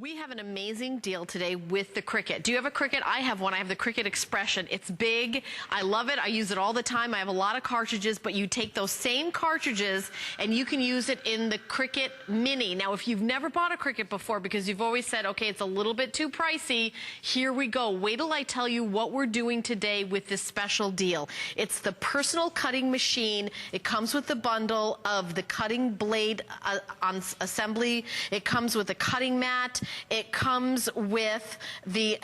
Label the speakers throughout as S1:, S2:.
S1: We have an amazing deal today with the Cricut. Do you have a Cricut? I have one. I have the Cricut Expression. It's big. I love it. I use it all the time. I have a lot of cartridges, but you take those same cartridges and you can use it in the Cricut Mini. Now, if you've never bought a Cricut before because you've always said, okay, it's a little bit too pricey, here we go. Wait till I tell you what we're doing today with this special deal. It's the personal cutting machine. It comes with the bundle of the cutting blade on assembly. It comes with a cutting mat. It comes with the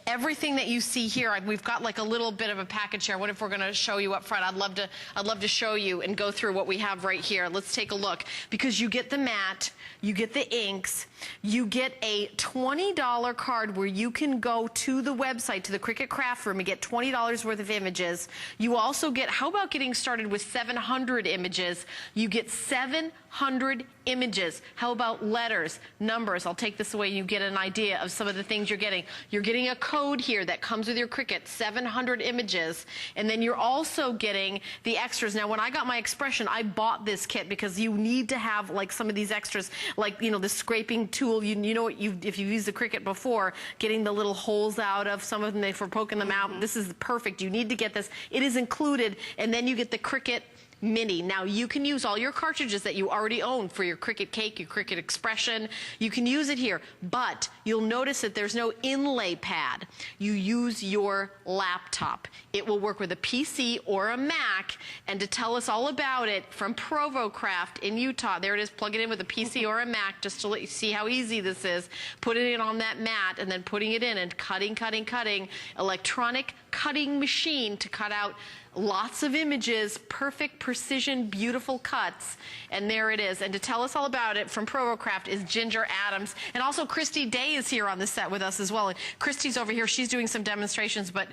S1: everything that you see here. We've got like a little bit of a package here. What if we're going to show you up front? I'd love to show you and go through what we have right here. Let's take a look, because you get the mat, you get the inks, you get a $20 card where you can go to the website, to the Cricut Craft Room, and get $20 worth of images. You also get, how about getting started with 700 images? You get 700 images. How about letters, numbers? I'll take this away. You get an idea of some of the things you're getting. You're getting a code here that comes with your Cricut, 700 images, and then you're also getting the extras. Now, when I got my Expression, I bought this kit because you need to have like some of these extras, like, you know, the scraping tool. You know what, if you've used the Cricut before, getting the little holes out of some of them for poking them out. This is perfect. You need to get this. It is included, and then you get the Cricut Mini. Now, you can use all your cartridges that you already own for your Cricut Cake, your Cricut Expression. You can use it here, but you'll notice that there's no inlay pad. You use your laptop. It will work with a PC or a Mac, and to tell us all about it, from ProvoCraft in Utah, there it is, plug it in with a PC or a Mac just to let you see how easy this is, putting it on that mat and then putting it in and cutting, electronic cutting machine to cut out lots of images, perfect precision, beautiful cuts, and there it is. And to tell us all about it from ProvoCraft is Ginger Adams, and also Christy Day is here on the set with us as well. And Christy's over here, she's doing some demonstrations, but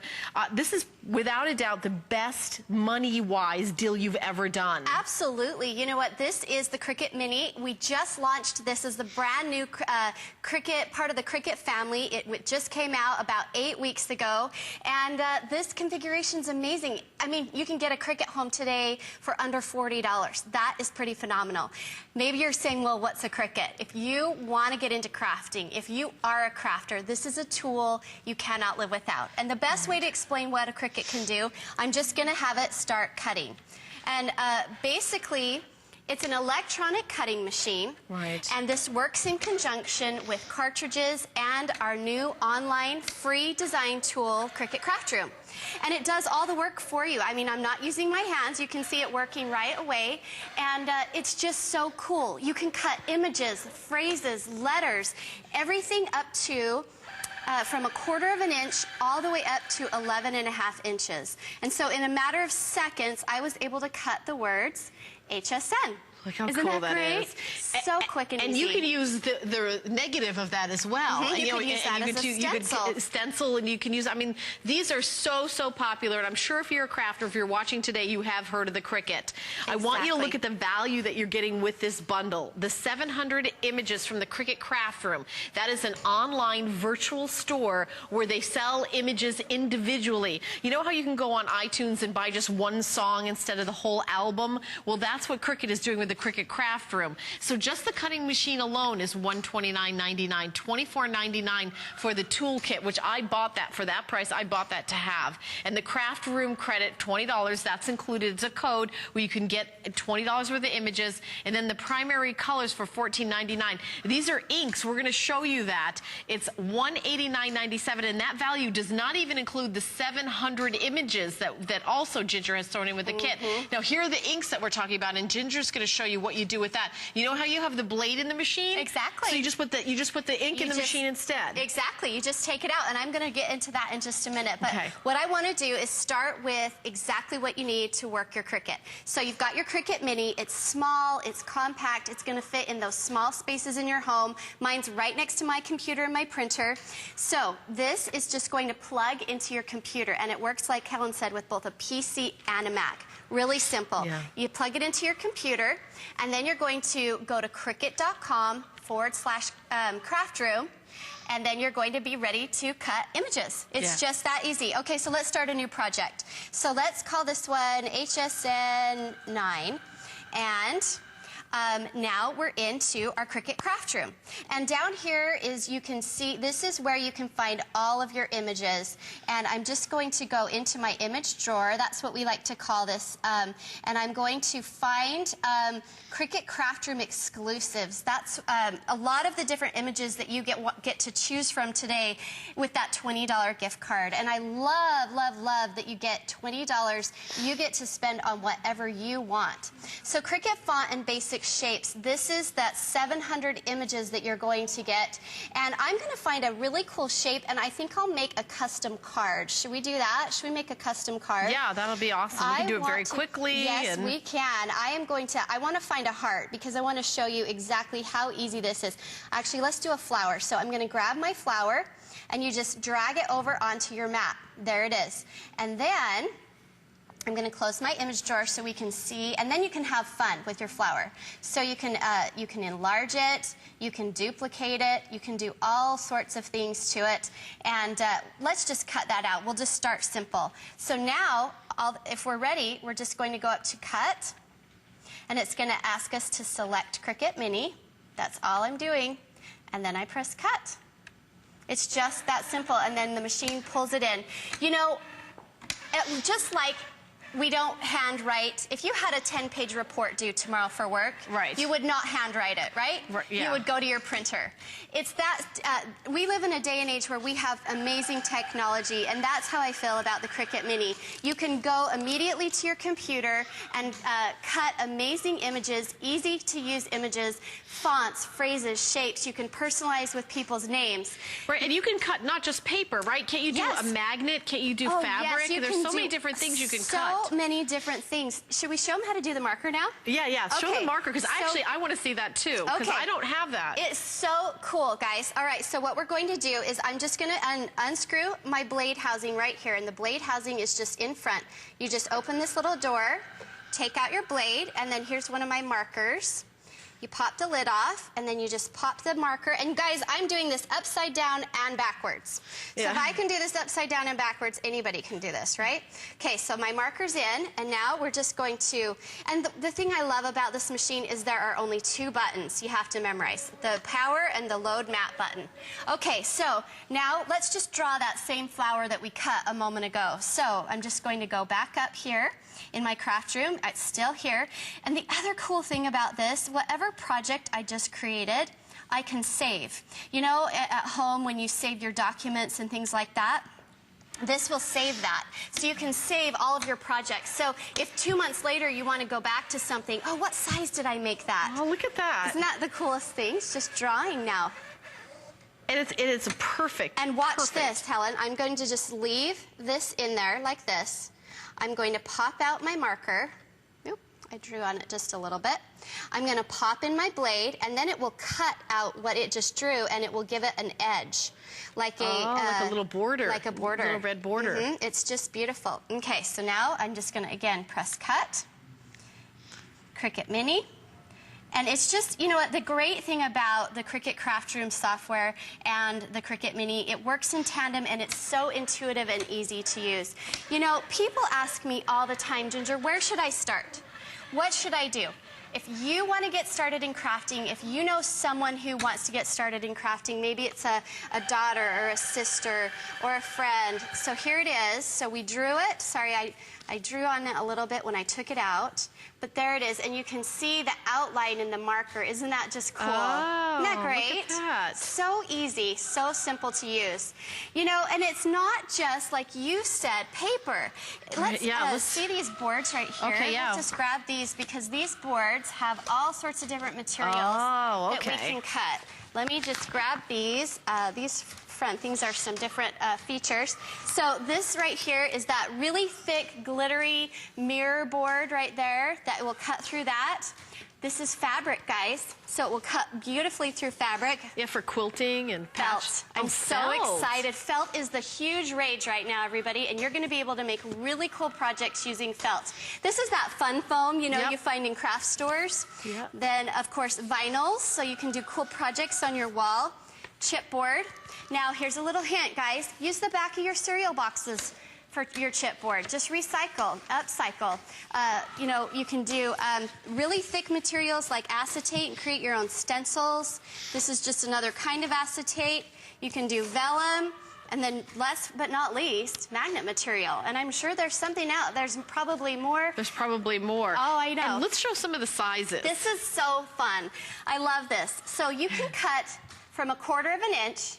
S1: this is without a doubt the best money-wise deal you've ever done.
S2: Absolutely. You know what, this is the Cricut Mini. We just launched this as the brand new Cricut, part of the Cricut family. It just came out about 8 weeks ago, and this configuration's amazing. I mean, you can get a Cricut home today for under $40. That is pretty phenomenal. Maybe you're saying, well, what's a Cricut? If you want to get into crafting, if you are a crafter, this is a tool you cannot live without. And the best way to explain what a Cricut can do, I'm just going to have it start cutting. And basically, it's an electronic cutting machine,
S1: right?
S2: And this works in conjunction with cartridges and our new online free design tool, Cricut Craft Room. And it does all the work for you. I mean, I'm not using my hands. You can see it working right away. And it's just so cool. You can cut images, phrases, letters, everything up to from 1/4 of an inch all the way up to 11.5 inches. And so in a matter of seconds, I was able to cut the words HSN.
S1: Look how
S2: Isn't
S1: cool
S2: that great?
S1: is.
S2: So quick and easy.
S1: And you can use the negative of that as well.
S2: You can use that as a stencil.
S1: You could stencil, and you can use, I mean, these are so popular, and I'm sure if you're a crafter, if you're watching today, you have heard of the Cricut. Exactly. I want you to look at the value that you're getting with this bundle. The 700 images from the Cricut Craft Room. That is an online virtual store where they sell images individually. You know how you can go on iTunes and buy just one song instead of the whole album? Well, that's what Cricut is doing with the Cricut Craft Room. So just the cutting machine alone is $129.99, $24.99 for the toolkit, which I bought that for that price. I bought that to have. And the Craft Room credit, $20, that's included. It's a code where you can get $20 worth of images, and then the primary colors for $14.99. These are inks. We're going to show you that. It's $189.97, and that value does not even include the 700 images that also Ginger has thrown in with the kit. Now, here are the inks that we're talking about, and Ginger's going to show you what you do with that. You know how you have the blade in the machine?
S2: Exactly.
S1: So you just put the ink in the machine instead.
S2: Exactly. You just take it out, and I'm going to get into that in just a minute. But what I want to do is start with exactly what you need to work your Cricut. So you've got your Cricut Mini. It's small, it's compact, it's going to fit in those small spaces in your home. Mine's right next to my computer and my printer. So this is just going to plug into your computer, and it works, like Helen said, with both a PC and a Mac. Really simple. Yeah. You plug it into your computer, and then you're going to go to Cricut.com/craft room, and then you're going to be ready to cut images. It's just that easy. Okay, so let's start a new project. So let's call this one HSN 9, and now we're into our Cricut Craft Room. And down here is, you can see, this is where you can find all of your images. And I'm just going to go into my image drawer. That's what we like to call this. And I'm going to find Cricut Craft Room exclusives. That's a lot of the different images that you get to choose from today with that $20 gift card. And I love, love, love that you get $20 you get to spend on whatever you want. So Cricut Font and Basic Shapes, this is that 700 images that you're going to get. And I'm going to find a really cool shape, and I think I'll make a custom card. Should we do that? Should we make a custom card?
S1: Yeah, that'll be awesome. We can do it very quickly.
S2: Yes, we can. I want to find a heart because I want to show you exactly how easy this is. Actually, let's do a flower. So I'm going to grab my flower, and you just drag it over onto your map. There it is. And then I'm going to close my image drawer so we can see, and then you can have fun with your flower. So you can enlarge it, you can duplicate it, you can do all sorts of things to it. And let's just cut that out. We'll just start simple. So now, if we're ready, we're just going to go up to Cut, and it's going to ask us to select Cricut Mini. That's all I'm doing. And then I press Cut. It's just that simple, and then the machine pulls it in. You know, just like we don't handwrite. If you had a 10-page report due tomorrow for work,
S1: right,
S2: you would not handwrite it, right?
S1: Yeah.
S2: You would go to your printer. It's that, we live in a day and age where we have amazing technology, and that's how I feel about the Cricut Mini. You can go immediately to your computer and cut amazing images, easy to use images, fonts, phrases, shapes. You can personalize with people's names.
S1: Right, and you can cut not just paper, right? Can't you do a magnet? Can't you do fabric?
S2: Yes,
S1: There's so many different things you can cut.
S2: So many different things. Should we show them how to do the marker now?
S1: Yeah. Show the marker, because I want to see that too, because I don't have that.
S2: It's so cool, guys. All right, so what we're going to do is I'm just going to unscrew my blade housing right here, and the blade housing is just in front. You just open this little door, take out your blade, and then here's one of my markers. You pop the lid off, and then you just pop the marker. And guys, I'm doing this upside down and backwards. So if I can do this upside down and backwards, anybody can do this, right? Okay, so my marker's in, and now we're just going to, and the thing I love about this machine is there are only 2 buttons you have to memorize, the power and the load map button. Okay, so now let's just draw that same flower that we cut a moment ago. So I'm just going to go back up here in my craft room. It's still here. And the other cool thing about this, whatever project I just created, I can save. You know, at home when you save your documents and things like that, this will save that. So you can save all of your projects. So if 2 months later you want to go back to something, oh, what size did I make that?
S1: Oh, look at that.
S2: Isn't that the coolest thing? It's just drawing now.
S1: And it is a perfect.
S2: And watch this, Helen. I'm going to just leave this in there like this. I'm going to pop out my marker. Oop, I drew on it just a little bit. I'm going to pop in my blade, and then it will cut out what it just drew, and it will give it an edge. Like
S1: like a little border.
S2: Like a border.
S1: A little red border.
S2: It's just beautiful. Okay, so now I'm just going to, again, press Cut. Cricut Mini. And it's just, you know what, the great thing about the Cricut Craft Room software and the Cricut Mini, it works in tandem, and it's so intuitive and easy to use. You know, people ask me all the time, Ginger, where should I start? What should I do? If you want to get started in crafting, if you know someone who wants to get started in crafting, maybe it's a daughter or a sister or a friend. So here it is. So we drew it. Sorry, I drew on it a little bit when I took it out. But there it is, and you can see the outline in the marker. Isn't that just cool?
S1: Oh,
S2: isn't that great?
S1: Look at that.
S2: So easy, so simple to use. You know, and it's not just, like you said, paper. Let's see these boards right here.
S1: Okay,
S2: Let's just grab these, because these boards have all sorts of different materials that we can cut. Let me just grab these. These front things are some different features. So this right here is that really thick, glittery mirror board right there that will cut through that. This is fabric, guys, so it will cut beautifully through fabric.
S1: Yeah, for quilting and
S2: felt. I'm so excited. Felt is the huge rage right now, everybody, and you're going to be able to make really cool projects using felt. This is that fun foam, you know, you find in craft stores. Then, of course, vinyls, so you can do cool projects on your wall. Chipboard. Now, here's a little hint, guys. Use the back of your cereal boxes for your chipboard. Just recycle, upcycle. You know, you can do really thick materials like acetate and create your own stencils. This is just another kind of acetate. You can do vellum. And then last but not least, magnet material. And I'm sure there's something out. There's probably more.
S1: There's probably more.
S2: Oh, I know.
S1: And let's show some of the sizes.
S2: This is so fun. I love this. So you can cut from 1/4 of an inch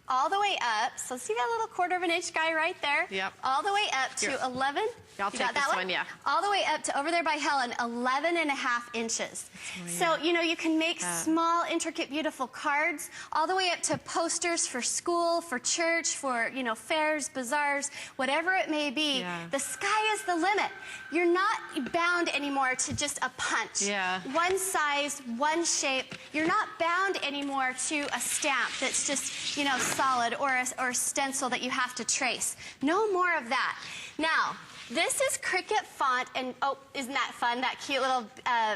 S2: all the way up. So see that little 1/4 of an inch guy right there?
S1: Yep.
S2: All the way up to
S1: Here.
S2: 11.
S1: I'll
S2: You
S1: take
S2: got that
S1: this one, yeah.
S2: All the way up to over there by Helen, 11.5 inches. So, you know, you can make small, intricate, beautiful cards, all the way up to posters for school, for church, for, you know, fairs, bazaars, whatever it may be.
S1: Yeah.
S2: The sky is the limit. You're not bound anymore to just a punch.
S1: Yeah.
S2: One size, one shape. You're not bound anymore to a stamp that's just, you know, solid, or a stencil that you have to trace. No more of that. Now, this is Cricut font, and oh, isn't that fun? That cute little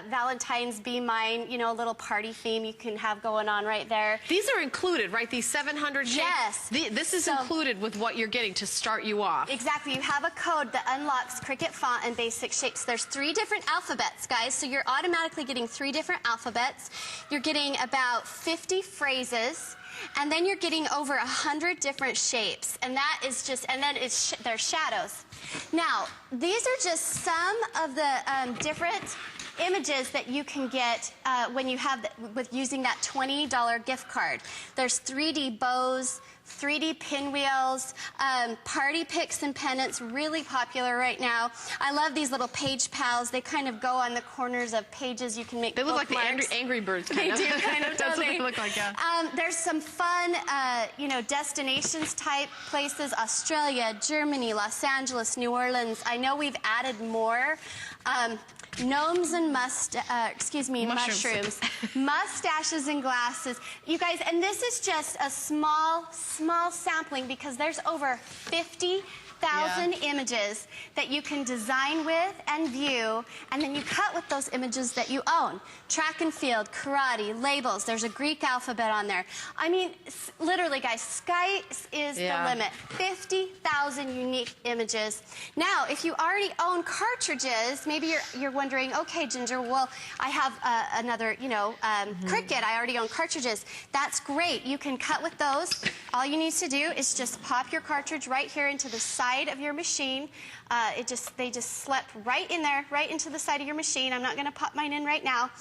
S2: Valentine's Be Mine, you know, little party theme you can have going on right there.
S1: These are included, right? These 700 shapes?
S2: Yes.
S1: This is included with what you're getting to start you off.
S2: Exactly. You have a code that unlocks Cricut font and basic shapes. There's 3 different alphabets, guys, so you're automatically getting 3 different alphabets. You're getting about 50 phrases. And then you're getting over 100 different shapes, and that is just, and then there's shadows. Now, these are just some of the different images that you can get when you have with using that $20 gift card. There's 3D bows, 3D pinwheels, party picks and pennants, really popular right now. I love these little page pals. They kind of go on the corners of pages. You can make
S1: They look like
S2: bookmarks.
S1: the Angry Birds kind of.
S2: They do kind of,
S1: That's
S2: don't
S1: what they look like, yeah.
S2: There's some fun, you know, destinations type places: Australia, Germany, Los Angeles, New Orleans. I know we've added more. Gnomes and mushrooms. Mustaches and glasses. You guys, and this is just a small sampling, because there's over 50,000 images that you can design with and view, and then you cut with those images that you own. Track and field, karate, labels. There's a Greek alphabet on there. I mean, literally, guys, sky is the limit. 50,000 unique images. Now, if you already own cartridges, maybe you're wondering, okay, Ginger, well, I have another, you know, Cricut. I already own cartridges. That's great. You can cut with those. All you need to do is just pop your cartridge right here into the side of your machine. They just slept right in there, right into the side of your machine. I'm not going to pop mine in right now.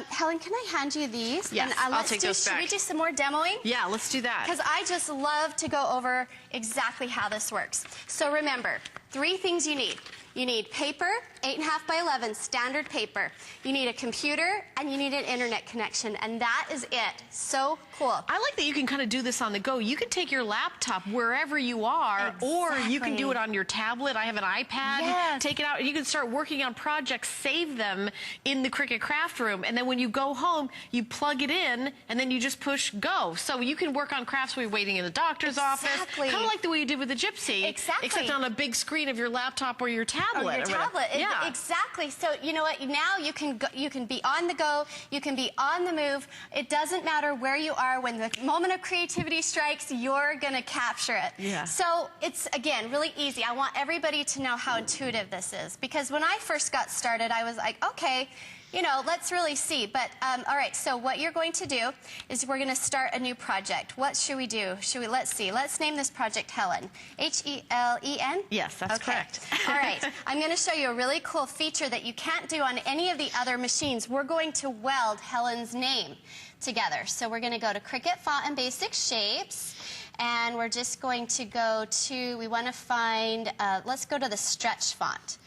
S2: Helen, can I hand you these?
S1: Yes,
S2: and,
S1: I'll take those back.
S2: Should we do some more demoing?
S1: Yeah, let's do that.
S2: Because I just love to go over exactly how this works. So remember, 3 things you need. You need paper, 8.5 by 11, standard paper. You need a computer, and you need an internet connection, and that is it. So cool.
S1: I like that you can kind of do this on the go. You can take your laptop wherever you are, or you can do it on your tablet. I have an iPad.
S2: Yes.
S1: Take it out, and you can start working on projects, save them in the Cricut Craft Room, and then when you go home, you plug it in, and then you just push go. So you can work on crafts while you're waiting in the doctor's office. Kind of like the way you did with the Gypsy.
S2: Exactly.
S1: Except on a big screen of your laptop or your tablet.
S2: Or your tablet.
S1: Yeah.
S2: Exactly. So you know what? Now you can be on the go. You can be on the move. It doesn't matter where you are. When the moment of creativity strikes, you're going to capture it.
S1: Yeah.
S2: So it's, again, really easy. I want everybody to know how intuitive this is, because when I first got started, I was like, okay, you know, let's really see. But, all right, so what you're going to do is we're going to start a new project. What should we do? Let's see. Let's name this project Helen. H-E-L-E-N?
S1: Yes, that's correct.
S2: All right. I'm going to show you a really cool feature that you can't do on any of the other machines. We're going to weld Helen's name together. So we're going to go to Cricut Font and Basic Shapes. And we're just going to go to, we want to find, let's go to the stretch font.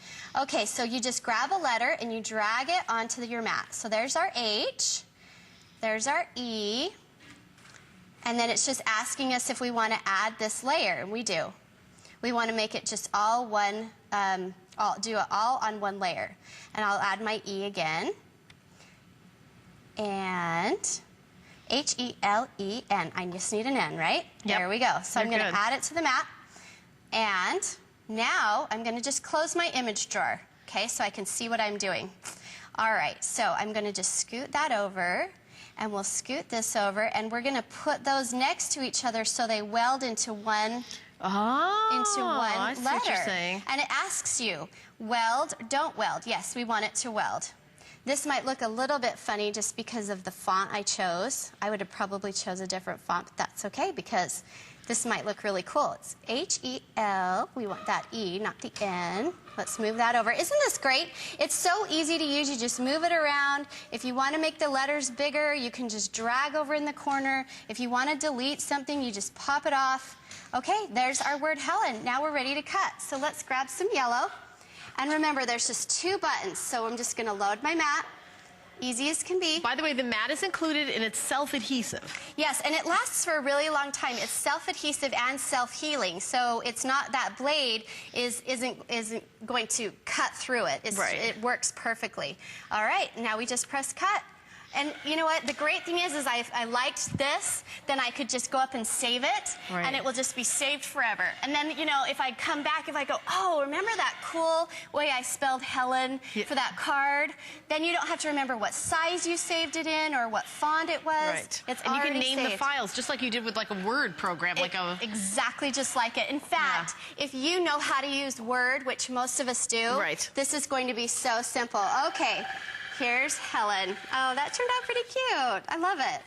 S2: Okay, so you just grab a letter and you drag it onto your mat. So there's our H, there's our E, and then it's just asking us if we want to add this layer, and we do. We want to make it just all one, do it all on one layer. And I'll add my E again. And H-E-L-E-N. I just need an N, right?
S1: Yep.
S2: There we go. So I'm going
S1: good.
S2: to add it to the mat. And now I'm going to just close my image drawer, okay, so I can see what I'm doing. All right, so I'm going to just scoot that over, and we'll scoot this over, and we're going to put those next to each other so they weld into one into one
S1: I see
S2: letter.
S1: what you're saying.
S2: And it asks you, weld, don't weld. Yes, we want it to weld. This might look a little bit funny just because of the font I chose. I would have probably chose a different font, but that's okay because this might look really cool. It's H-E-L. We want that E, not the N. Let's move that over. Isn't this great? It's so easy to use. You just move it around. If you want to make the letters bigger, you can just drag over in the corner. If you want to delete something, you just pop it off. Okay, there's our word Helen. Now we're ready to cut. So let's grab some yellow. And remember, there's just 2 buttons. So I'm just going to load my mat. Easy as can be.
S1: By the way, the mat is included and it's self-adhesive.
S2: Yes, and it lasts for a really long time. It's self-adhesive and self-healing, so it's not that blade isn't going to cut through it. It works perfectly. All right, now we just press cut. And you know what? The great thing is I liked this, then I could just go up and save it, and it will just be saved forever. And then, you know, if I come back, if I go, oh, remember that cool way I spelled Helen for that card? Then you don't have to remember what size you saved it in or what font it was.
S1: Right. And you can name the files just like you did with like a Word program.
S2: Exactly just like it. In fact, if you know how to use Word, which most of us do, this is going to be so simple. Okay. Here's Helen. Oh, that turned out pretty cute. I love it.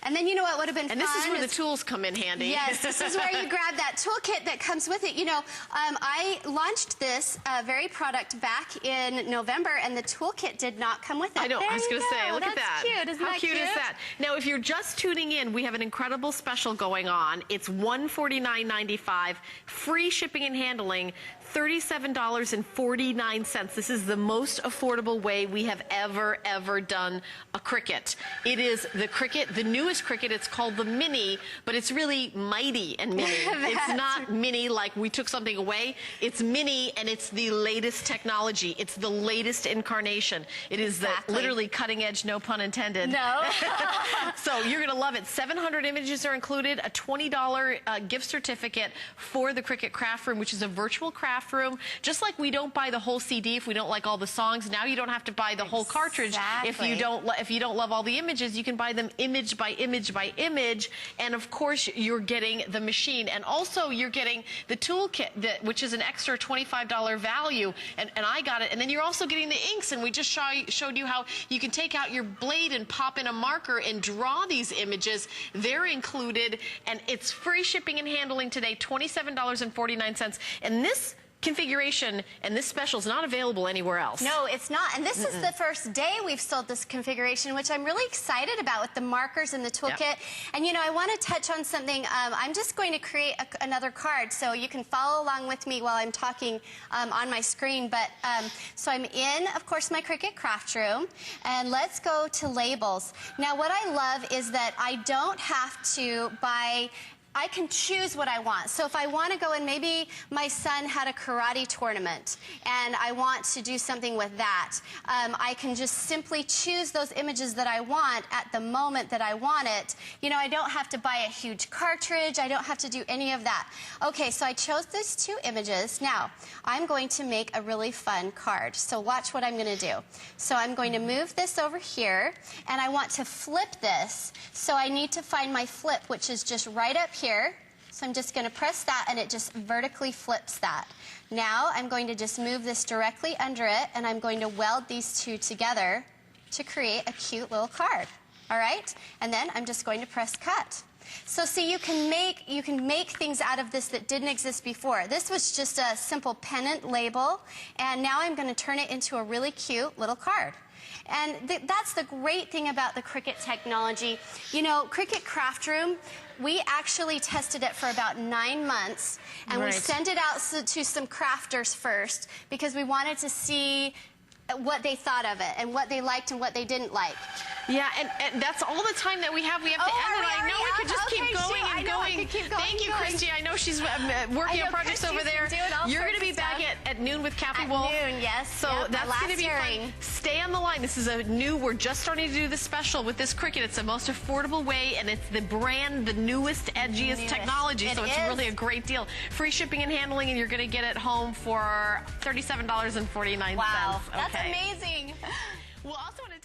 S2: And then you know what would have been fun?
S1: And this is where the tools come in handy.
S2: Yes, this is where you grab that toolkit that comes with it. You know, I launched this very product back in November, and the toolkit did not come with it.
S1: I know. I was going to say, look at that.
S2: Cute. Isn't
S1: How
S2: that
S1: cute is that? Now, if you're just tuning in, we have an incredible special going on. It's $149.95, free shipping and handling, $37.49. This is the most affordable way we have ever done a Cricut. It is the Cricut, the newest Cricut. It's called the Mini, but it's really mighty and mini. It's not mini like we took something away. It's mini, and it's the latest technology. It's the latest incarnation. It is the literally cutting edge, no pun intended.
S2: No.
S1: So you're going to love it. 700 images are included, a $20 gift certificate for the Cricut Craft Room, which is a virtual craft room. Just like we don't buy the whole CD if we don't like all the songs, now you don't have to buy the whole cartridge if you don't love all the images. You can buy them image by image by image, and of course you're getting the machine, and also you're getting the toolkit, which is an extra $25 value, and I got it. And then you're also getting the inks, and we just showed you how you can take out your blade and pop in a marker and draw these images. They're included, and it's free shipping and handling today, $27.49. And this configuration and this special is not available anywhere else.
S2: No, it's not. And this is the first day we've sold this configuration, which I'm really excited about with the markers and the toolkit. And you know, I want to touch on something. I'm just going to create another card so you can follow along with me while I'm talking on my screen. But so I'm in, of course, my Cricut Craft Room, and let's go to labels. Now, what I love is that I don't have to buy. I can choose what I want. So if I want to go, and maybe my son had a karate tournament and I want to do something with that, I can just simply choose those images that I want at the moment that I want it. You know, I don't have to buy a huge cartridge. I don't have to do any of that. Okay, so I chose these 2 images. Now, I'm going to make a really fun card. So watch what I'm going to do. So I'm going to move this over here, and I want to flip this. So I need to find my flip, which is just right up here. So I'm just going to press that, and it just vertically flips that. Now I'm going to just move this directly under it, and I'm going to weld these 2 together to create a cute little card. All right? And then I'm just going to press cut. So see, you can make things out of this that didn't exist before. This was just a simple pennant label, and now I'm going to turn it into a really cute little card. And that's the great thing about the Cricut technology. You know, Cricut Craft Room, we actually tested it for about 9 months, and we sent it out to some crafters first because we wanted to see what they thought of it and what they liked and what they didn't like.
S1: Yeah, and that's all the time that we have. We have to end it. I know we could just keep going and going. Thank you, Christy. I know she's working on projects over there. You're going to be back at noon with Kathy Wolf.
S2: At noon, yes.
S1: So that's going to be fun. Stay on the line. This is we're just starting to do this special with this Cricut. It's the most affordable way, and it's the newest, edgiest technology. So it's really a great deal. Free shipping and handling, and you're going to get it home for $37.49.
S2: Wow, that's amazing.
S1: We'll also want to